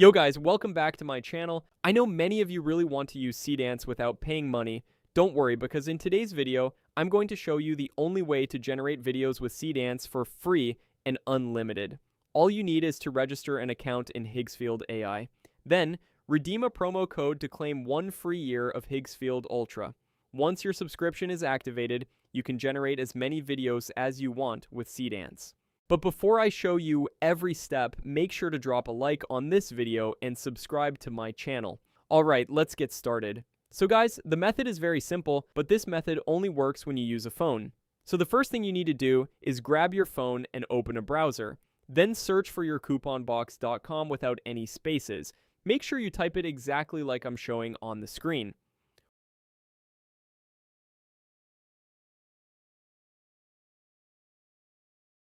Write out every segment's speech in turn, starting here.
Yo guys, welcome back to my channel. I know many of you really want to use Seedance without paying money. Don't worry, because in today's video, I'm going to show you the only way to generate videos with Seedance for free and unlimited. All you need is to register an account in Higgsfield AI. Then, redeem a promo code to claim 1 free year of Higgsfield Ultra. Once your subscription is activated, you can generate as many videos as you want with Seedance. But before I show you every step, make sure to drop a like on this video and subscribe to my channel. Alright, let's get started. So guys, the method is very simple, but this method only works when you use a phone. So the first thing you need to do is grab your phone and open a browser. Then search for your couponbox.com without any spaces. Make sure you type it exactly like I'm showing on the screen.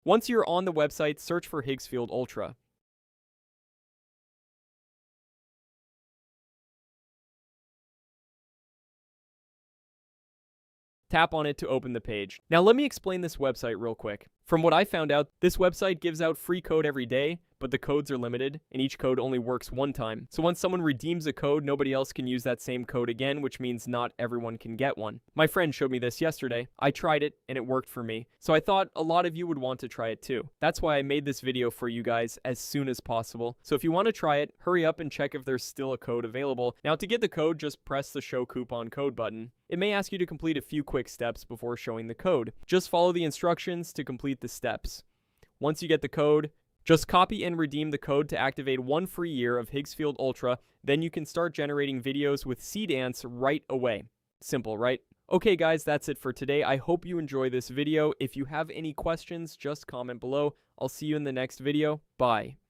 Once you're on the website, search for Higgsfield Ultra. Tap on it to open the page. Now let me explain this website real quick. From what I found out, this website gives out free code every day, but the codes are limited, and each code only works one time. So once someone redeems a code, nobody else can use that same code again, which means not everyone can get one. My friend showed me this yesterday. I tried it, and it worked for me. So I thought a lot of you would want to try it too. That's why I made this video for you guys as soon as possible. So if you want to try it, hurry up and check if there's still a code available. Now to get the code, just press the Show Coupon Code button. It may ask you to complete a few quick steps before showing the code. Just follow the instructions to complete the steps. Once you get the code, just copy and redeem the code to activate 1 free year of Higgsfield Ultra, then you can start generating videos with Seedance right away. Simple, right? Okay guys, that's it for today. I hope you enjoy this video. If you have any questions, just comment below. I'll see you in the next video. Bye.